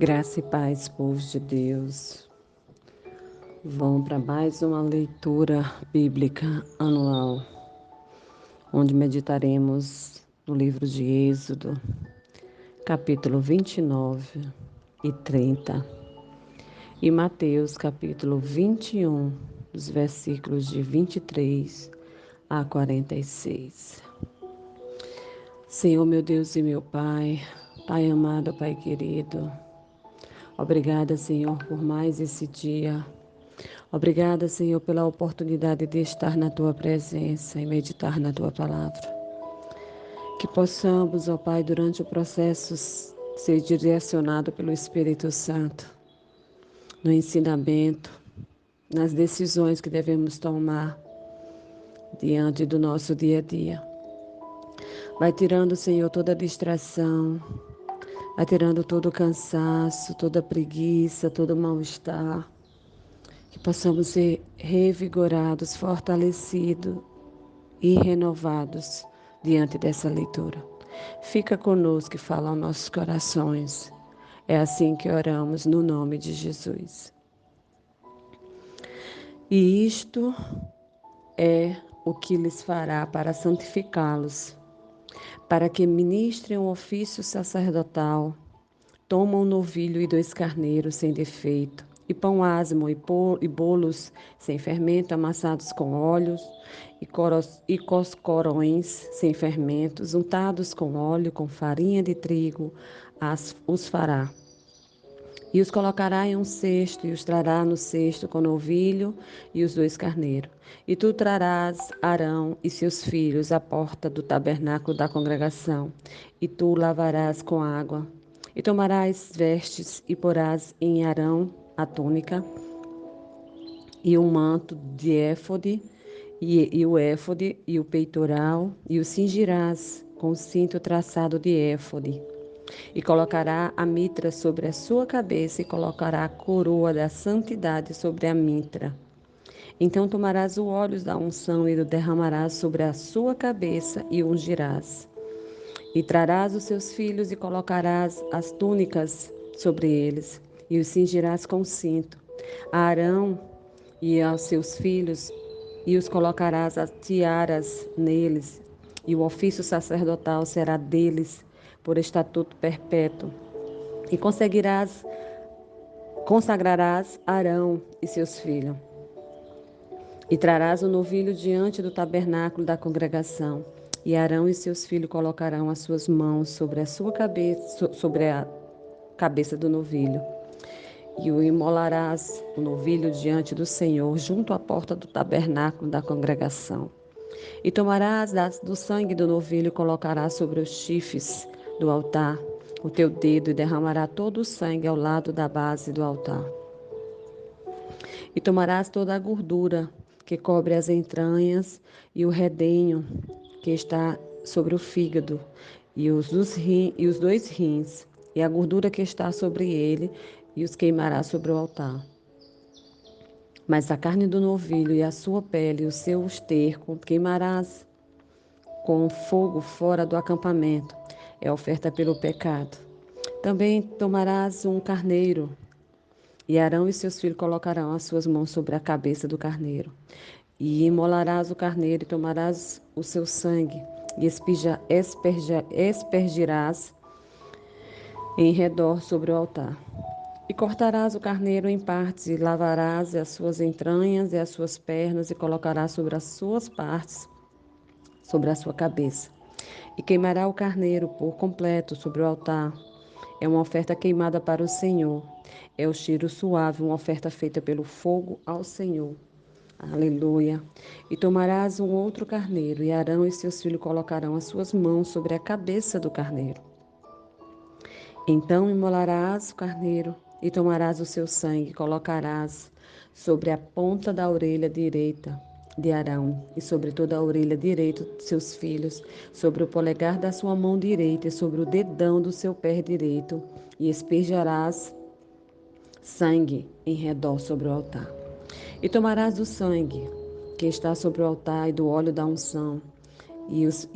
Graça e paz, povo de Deus. Vamos para mais uma leitura bíblica anual, onde meditaremos no livro de Êxodo, capítulo 29 e 30, e Mateus, capítulo 21, dos versículos de 23 a 46. Senhor, meu Deus e meu Pai, Pai amado, Pai querido, obrigada, Senhor, por mais esse dia. Obrigada, Senhor, pela oportunidade de estar na Tua presença e meditar na Tua palavra. Que possamos, ó Pai, durante o processo, ser direcionado pelo Espírito Santo, no ensinamento, nas decisões que devemos tomar diante do nosso dia a dia. Vai tirando, Senhor, toda distração, vai tirando todo o cansaço, toda preguiça, todo mal-estar. Que possamos ser revigorados, fortalecidos e renovados diante dessa leitura. Fica conosco e fala aos nossos corações. É assim que oramos no nome de Jesus. E isto é o que lhes fará para santificá-los, para que ministrem o ofício sacerdotal, tomam um novilho e 2 carneiros sem defeito, e pão asmo e bolos sem fermento amassados com óleos, e coscorões sem fermentos, untados com óleo, com farinha de trigo, os fará. E os colocará em um cesto, e os trará no cesto com o novilho e os 2 carneiros. E tu trarás Arão e seus filhos à porta do tabernáculo da congregação, e tu o lavarás com água. E tomarás vestes e porás em Arão a túnica e o manto de éfode, e o éfode e o peitoral, e o cingirás com o cinto traçado de éfode. E colocará a mitra sobre a sua cabeça, e colocará a coroa da santidade sobre a mitra. Então tomarás o óleo da unção e o derramarás sobre a sua cabeça, e o ungirás. E trarás os seus filhos, e colocarás as túnicas sobre eles, e os cingirás com cinto. A Arão e aos seus filhos, e os colocarás as tiaras neles, e o ofício sacerdotal será deles por estatuto perpétuo. E consagrarás Arão e seus filhos. E trarás o novilho diante do tabernáculo da congregação. E Arão e seus filhos colocarão as suas mãos sobre a sua cabeça, sobre a cabeça do novilho. E o imolarás o novilho diante do Senhor, junto à porta do tabernáculo da congregação. E tomarás do sangue do novilho e colocarás sobre os chifres do altar o teu dedo, e derramará todo o sangue ao lado da base do altar. E tomarás toda a gordura que cobre as entranhas e o redenho que está sobre o fígado, e os 2 rins, e a gordura que está sobre ele, e os queimarás sobre o altar. Mas a carne do novilho e a sua pele e o seu esterco queimarás com fogo fora do acampamento. É oferta pelo pecado. Também tomarás um carneiro, e Arão e seus filhos colocarão as suas mãos sobre a cabeça do carneiro. E imolarás o carneiro, e tomarás o seu sangue, e espergirás em redor sobre o altar. E cortarás o carneiro em partes, e lavarás as suas entranhas e as suas pernas, e colocarás sobre as suas partes, sobre a sua cabeça. E queimará o carneiro por completo sobre o altar. É uma oferta queimada para o Senhor. É o cheiro suave, uma oferta feita pelo fogo ao Senhor. Aleluia. E tomarás um outro carneiro, e Arão e seus filhos colocarão as suas mãos sobre a cabeça do carneiro. Então imolarás o carneiro, e tomarás o seu sangue, e colocarás sobre a ponta da orelha direita de Arão, e sobre toda a orelha direita de seus filhos, sobre o polegar da sua mão direita, e sobre o dedão do seu pé direito, e esperjarás sangue em redor sobre o altar. E tomarás do sangue que está sobre o altar e do óleo da unção, e os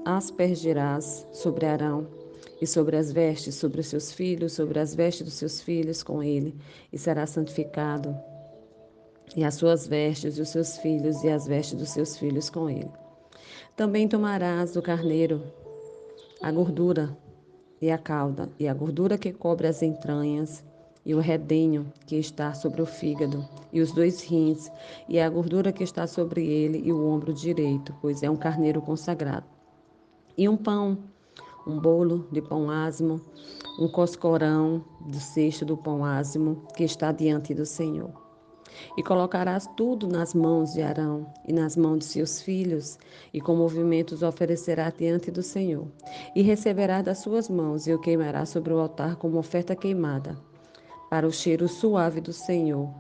aspergirás sobre Arão e sobre as vestes, sobre os seus filhos, sobre as vestes dos seus filhos com ele, e será santificado, e as suas vestes, e os seus filhos, e as vestes dos seus filhos com ele. Também tomarás do carneiro a gordura e a cauda, e a gordura que cobre as entranhas, e o redenho que está sobre o fígado, e os dois rins, e a gordura que está sobre ele, e o ombro direito, pois é um carneiro consagrado. E um pão, um bolo de pão asmo, um coscorão do cesto do pão asmo, que está diante do Senhor. E colocarás tudo nas mãos de Arão e nas mãos de seus filhos, e com movimentos oferecerá diante do Senhor. E receberá das suas mãos, e o queimará sobre o altar como oferta queimada, para o cheiro suave do Senhor.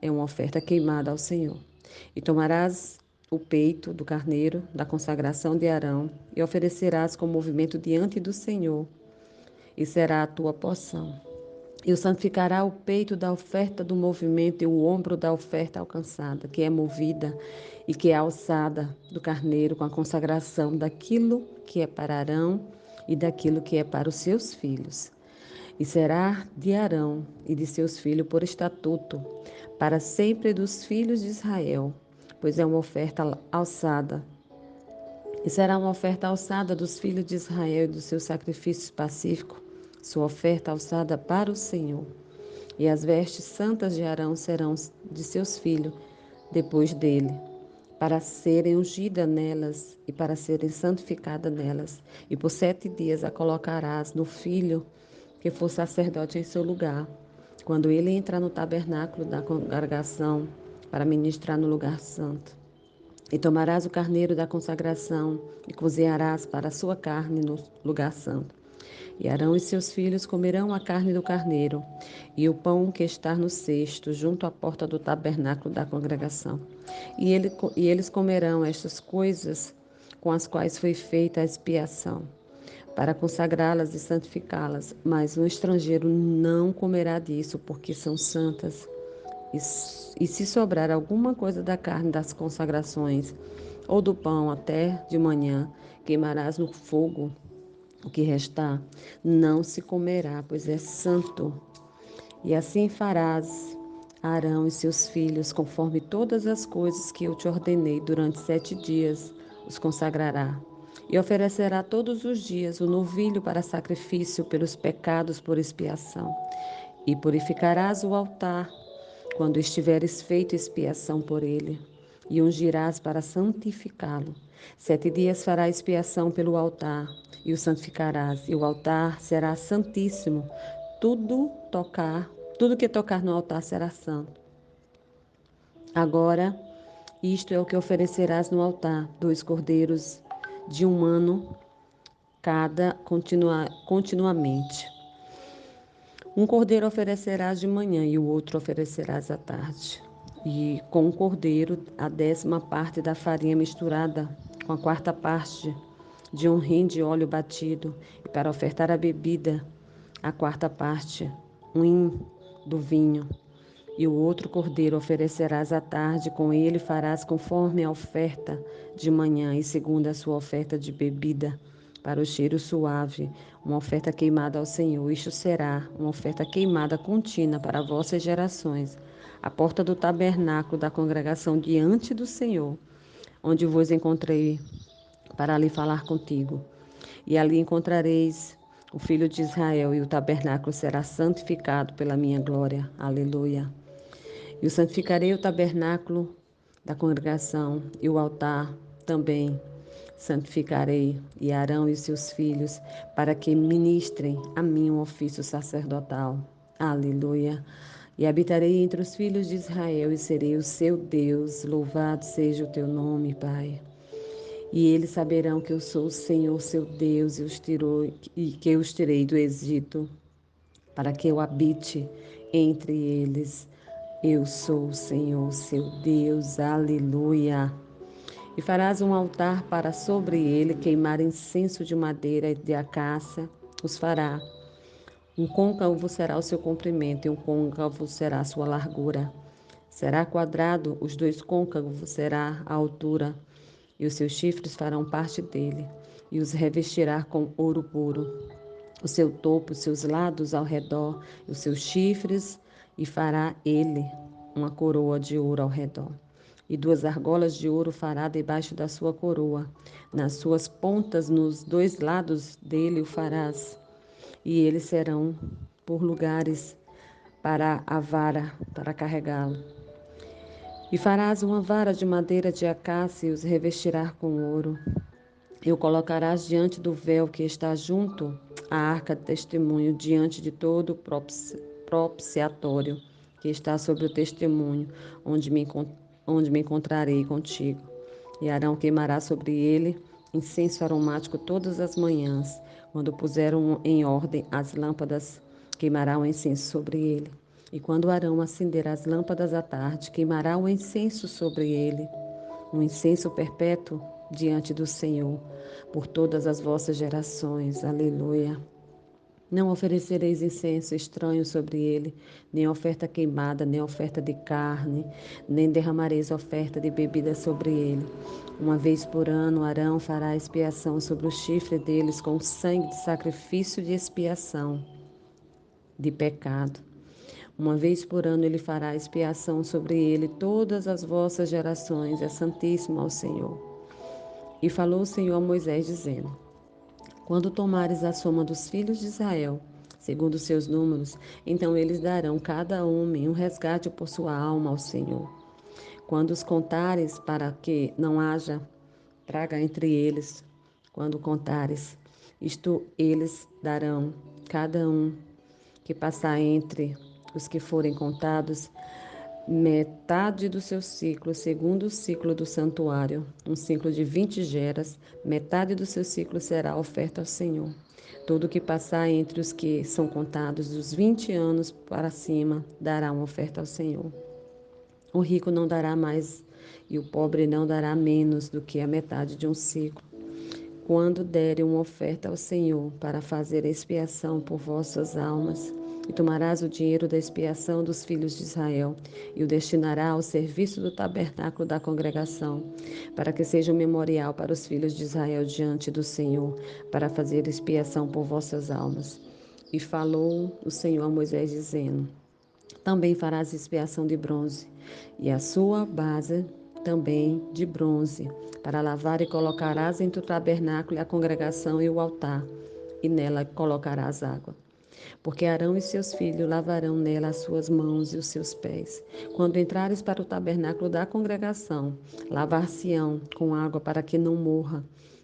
É uma oferta queimada ao Senhor. E tomarás o peito do carneiro da consagração de Arão, e oferecerás com movimento diante do Senhor, e será a tua porção. E o santificará o peito da oferta do movimento e o ombro da oferta alcançada, que é movida e que é alçada do carneiro com a consagração daquilo que é para Arão e daquilo que é para os seus filhos. E será de Arão e de seus filhos por estatuto, para sempre dos filhos de Israel, pois é uma oferta alçada. E será uma oferta alçada dos filhos de Israel e dos seus sacrifícios pacíficos, sua oferta alçada para o Senhor. E as vestes santas de Arão serão de seus filhos, depois dele, para serem ungidas nelas e para serem santificadas nelas. E por 7 dias a colocarás no filho que for sacerdote em seu lugar, quando ele entrar no tabernáculo da congregação para ministrar no lugar santo. E tomarás o carneiro da consagração e cozinharás para a sua carne no lugar santo. E Arão e seus filhos comerão a carne do carneiro e o pão que está no cesto, junto à porta do tabernáculo da congregação. E eles comerão estas coisas com as quais foi feita a expiação, para consagrá-las e santificá-las. Mas um estrangeiro não comerá disso, porque são santas. E se sobrar alguma coisa da carne das consagrações ou do pão até de manhã, queimarás no fogo o que restar, não se comerá, pois é santo. E assim farás a Arão e seus filhos, conforme todas as coisas que eu te ordenei durante 7 dias, os consagrará. E oferecerá todos os dias o novilho para sacrifício pelos pecados por expiação. E purificarás o altar quando estiveres feito expiação por ele, e ungirás para santificá-lo. 7 dias fará expiação pelo altar, e o santificarás, e o altar será santíssimo. Tudo que tocar no altar será santo. Agora, isto é o que oferecerás no altar: 2 cordeiros de 1 ano cada continuamente. Um cordeiro oferecerás de manhã e o outro oferecerás à tarde. E com o cordeiro, a 10ª parte da farinha misturada com a 4ª parte de 1 rim de óleo batido. E para ofertar a bebida, a 4ª parte, 1 hin do vinho. E o outro cordeiro oferecerás à tarde, com ele farás conforme a oferta de manhã e segundo a sua oferta de bebida, para o cheiro suave, uma oferta queimada ao Senhor. Isto será uma oferta queimada contínua para vossas gerações, à porta do tabernáculo da congregação diante do Senhor, onde vos encontrei para ali falar contigo. E ali encontrareis o filho de Israel, e o tabernáculo será santificado pela minha glória. Aleluia. E o santificarei o tabernáculo da congregação e o altar também santificarei, e Arão e seus filhos, para que ministrem a mim um ofício sacerdotal. Aleluia. E habitarei entre os filhos de Israel e serei o seu Deus. Louvado seja o teu nome, Pai. E eles saberão que eu sou o Senhor, seu Deus, e que eu os tirei do Egito, para que eu habite entre eles. Eu sou o Senhor, seu Deus. Aleluia. E farás um altar para sobre ele queimar incenso de madeira de acácia. Os fará. Um côncavo será o seu comprimento e um côncavo será a sua largura. Será quadrado, os 2 côncavos será a altura, e os seus chifres farão parte dele, e os revestirá com ouro puro. o seu topo, os seus lados ao redor, os seus chifres, e fará ele uma coroa de ouro ao redor. E 2 argolas de ouro fará debaixo da sua coroa. Nas suas pontas, nos 2 lados dele o farás, e eles serão por lugares para a vara, para carregá-lo. E farás uma vara de madeira de acácia e os revestirás com ouro. E o colocarás diante do véu que está junto à arca de testemunho, diante de todo o propiciatório que está sobre o testemunho, onde me encontrarei contigo. E Arão queimará sobre ele incenso aromático todas as manhãs. Quando puseram em ordem as lâmpadas, queimará o incenso sobre ele. E quando Arão acender as lâmpadas à tarde, queimará o incenso sobre ele, um incenso perpétuo diante do Senhor, por todas as vossas gerações. Aleluia. Não oferecereis incenso estranho sobre ele, nem oferta queimada, nem oferta de carne, nem derramareis oferta de bebida sobre ele. Uma vez por ano, Arão fará expiação sobre o chifre deles com sangue de sacrifício de expiação de pecado. Uma vez por ano ele fará expiação sobre ele todas as vossas gerações, é santíssimo ao Senhor. E falou o Senhor a Moisés, dizendo: Quando tomares a soma dos filhos de Israel, segundo os seus números, então eles darão cada homem um resgate por sua alma ao Senhor. Quando os contares, para que não haja praga entre eles, quando contares, isto eles darão, cada um que passar entre os que forem contados, metade do seu ciclo, segundo o ciclo do santuário, um ciclo de 20 geras, metade do seu ciclo será oferta ao Senhor. Todo que passar entre os que são contados dos 20 anos para cima, dará uma oferta ao Senhor. O rico não dará mais e o pobre não dará menos do que a metade de um ciclo. Quando derem uma oferta ao Senhor para fazer expiação por vossas almas, e tomarás o dinheiro da expiação dos filhos de Israel, e o destinará ao serviço do tabernáculo da congregação, para que seja um memorial para os filhos de Israel diante do Senhor, para fazer expiação por vossas almas. E falou o Senhor a Moisés, dizendo: Também farás expiação de bronze, e a sua base também de bronze, para lavar, e colocarás entre o tabernáculo e a congregação e o altar, e nela colocarás água. Porque Arão e seus filhos lavarão nela as suas mãos e os seus pés. Quando entrares para o tabernáculo da congregação, lavar-se-ão com água para que não morra.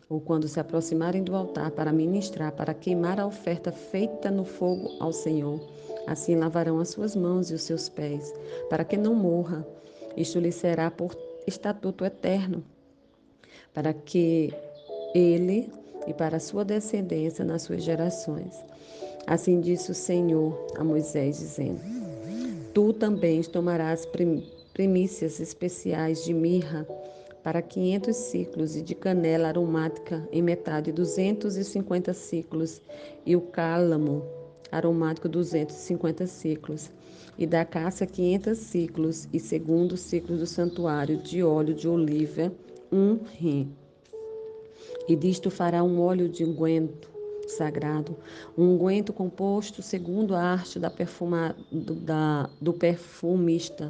Ou quando se aproximarem do altar para ministrar, para queimar a oferta feita no fogo ao Senhor. Assim lavarão as suas mãos e os seus pés, para que não morra. Isto lhe será por estatuto eterno, para que ele e para a sua descendência nas suas gerações. Assim disse o Senhor a Moisés, dizendo: Tu também tomarás primícias especiais de mirra para 500 ciclos e de canela aromática em metade 250 ciclos e o cálamo aromático 250 ciclos e da cássia 500 ciclos e segundo o ciclo do santuário de óleo de oliva 1 rim. E disto fará um óleo de unguento sagrado, um unguento composto segundo a arte do perfumista.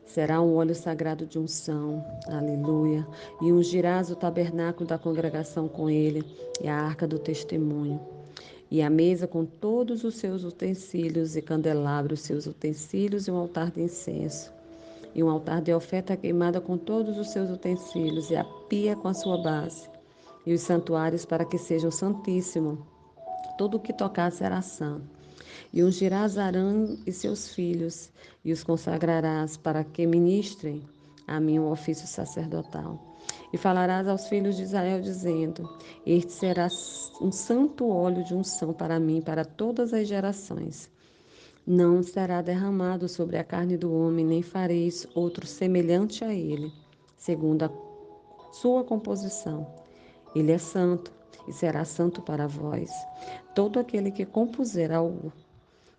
Será um óleo sagrado de unção, aleluia. E ungirás o tabernáculo da congregação com ele, e a arca do testemunho. E a mesa com todos os seus utensílios, e candelabros, seus utensílios, e um altar de incenso. E um altar de oferta queimada com todos os seus utensílios, e a pia com a sua base e os santuários para que sejam santíssimos. Tudo o que tocar será santo. E ungirás Arão e seus filhos, e os consagrarás para que ministrem a mim o ofício sacerdotal. E falarás aos filhos de Israel, dizendo: Este será um santo óleo de unção para mim, para todas as gerações. Não será derramado sobre a carne do homem, nem fareis outro semelhante a ele, segundo a sua composição. Ele é santo e será santo para vós. Todo aquele que compuser algo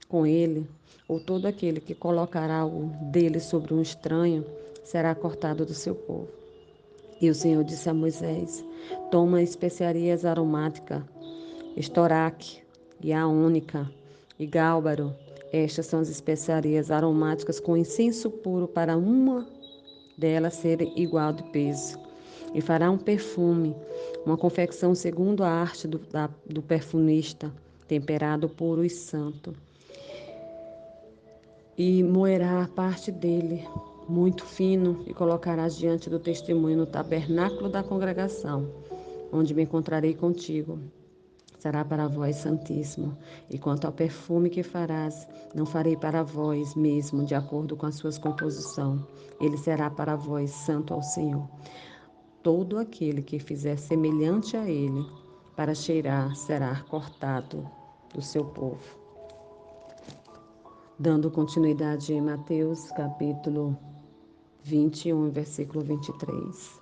com ele, ou todo aquele que colocar algo dele sobre um estranho, será cortado do seu povo. E o Senhor disse a Moisés: Toma especiarias aromáticas, estoraque, e aônica e gálbaro. Estas são as especiarias aromáticas com incenso puro para uma delas ser igual de peso. E fará um perfume, uma confecção segundo a arte do perfumista, temperado puro e santo. E moerá a parte dele, muito fino, e colocarás diante do testemunho no tabernáculo da congregação, onde me encontrarei contigo. Será para vós santíssimo. E quanto ao perfume que farás, não farei para vós mesmo, de acordo com a sua composição. Ele será para vós santo ao Senhor. Todo aquele que fizer semelhante a ele, para cheirar, será cortado do seu povo. Dando continuidade em Mateus, capítulo 21, versículo 23.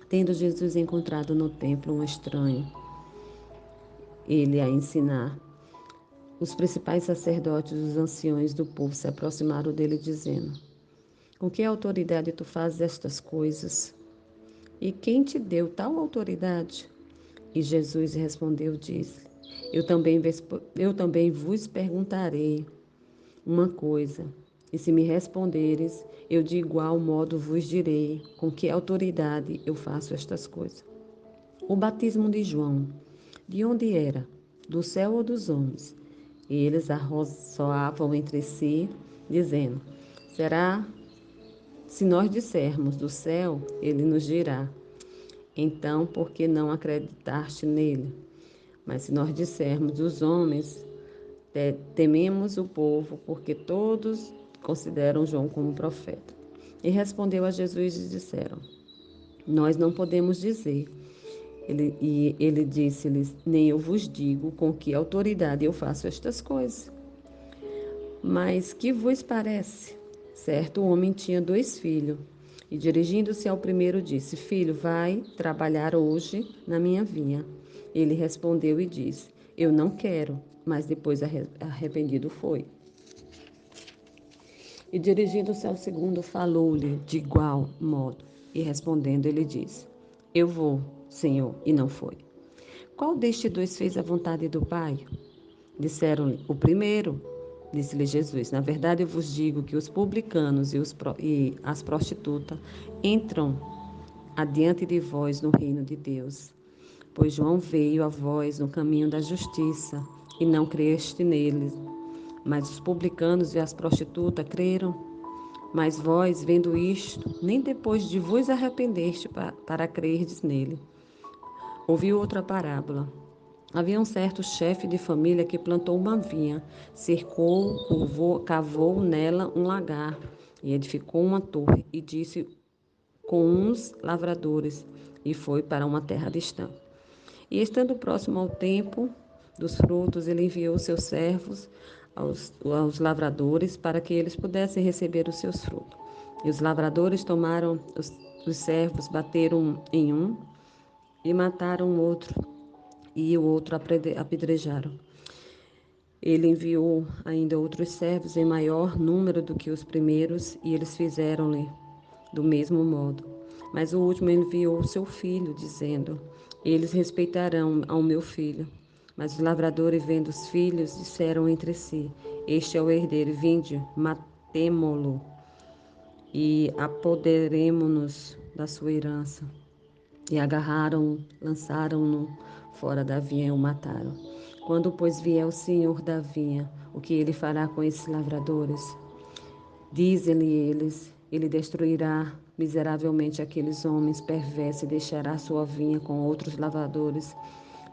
Tendo Jesus encontrado no templo um estranho, ele a ensinar, os principais sacerdotes e os anciões do povo se aproximaram dele, dizendo: Com que autoridade tu fazes estas coisas? E quem te deu tal autoridade? E Jesus respondeu, disse: Eu também vos perguntarei uma coisa, e se me responderes, eu de igual modo vos direi com que autoridade eu faço estas coisas. O batismo de João, de onde era? Do céu ou dos homens? E eles arrozoavam entre si, dizendo: Será se nós dissermos do céu, ele nos dirá: Então, por que não acreditaste nele? Mas se nós dissermos dos homens, tememos o povo, porque todos consideram João como profeta. E respondeu a Jesus e disseram: Nós não podemos dizer. Ele disse-lhes: Nem eu vos digo com que autoridade eu faço estas coisas. Mas que vos parece? Certo homem tinha 2 filhos. E dirigindo-se ao primeiro, disse: Filho, vai trabalhar hoje na minha vinha. Ele respondeu e disse: Eu não quero. Mas depois arrependido foi. E dirigindo-se ao segundo, falou-lhe de igual modo. E respondendo, ele disse: Eu vou, Senhor, e não foi. Qual destes 2 fez a vontade do Pai? Disseram-lhe: O primeiro. Disse-lhe Jesus: Na verdade, eu vos digo que os publicanos e as prostitutas entram adiante de vós no reino de Deus. Pois João veio a vós no caminho da justiça, e não creste neles. Mas os publicanos e as prostitutas creram. Mas vós, vendo isto, nem depois de vos arrependeste para crerdes nele. Ouviu outra parábola. Havia um certo chefe de família que plantou uma vinha, cercou, cavou nela um lagar e edificou uma torre e disse com uns lavradores e foi para uma terra distante. E estando próximo ao tempo dos frutos, ele enviou seus servos aos lavradores para que eles pudessem receber os seus frutos. E os lavradores tomaram os servos, bateram em um e mataram o outro, e o outro apedrejaram. Ele enviou ainda outros servos em maior número do que os primeiros, e eles fizeram-lhe do mesmo modo. Mas o último enviou seu filho, dizendo: Eles respeitarão ao meu filho. Mas os lavradores, vendo os filhos, disseram entre si: Este é o herdeiro, vinde, matemo-lo e apoderemo-nos da sua herança. E agarraram-o, lançaram-no fora da vinha e o mataram. Quando, pois, vier o senhor da vinha, o que ele fará com esses lavradores? Dizem-lhe eles: Ele destruirá miseravelmente aqueles homens perversos e deixará sua vinha com outros lavradores,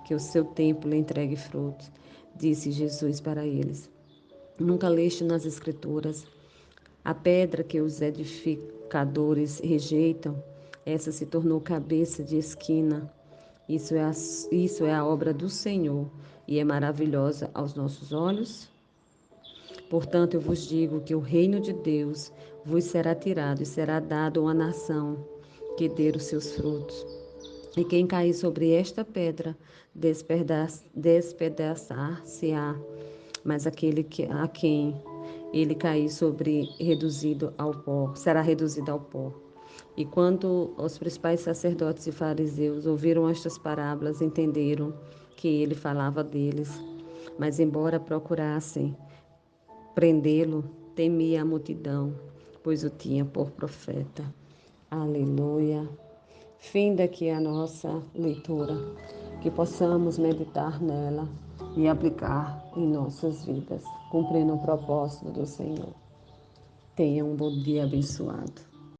que o seu tempo lhe entregue frutos. Disse Jesus para eles: Nunca leste nas Escrituras: a pedra que os edificadores rejeitam, essa se tornou cabeça de esquina. Isso é a obra do Senhor e é maravilhosa aos nossos olhos? Portanto, eu vos digo que o reino de Deus vos será tirado e será dado a uma nação que dê os seus frutos. E quem cair sobre esta pedra, despedaçar-se-á, mas a quem ele cair sobre, reduzido ao pó, será reduzido ao pó. E quando os principais sacerdotes e fariseus ouviram estas parábolas, entenderam que ele falava deles. Mas, embora procurassem prendê-lo, temia a multidão, pois o tinha por profeta. Aleluia. Fim daqui a nossa leitura, que possamos meditar nela e aplicar em nossas vidas, cumprindo o propósito do Senhor. Tenha um bom dia abençoado.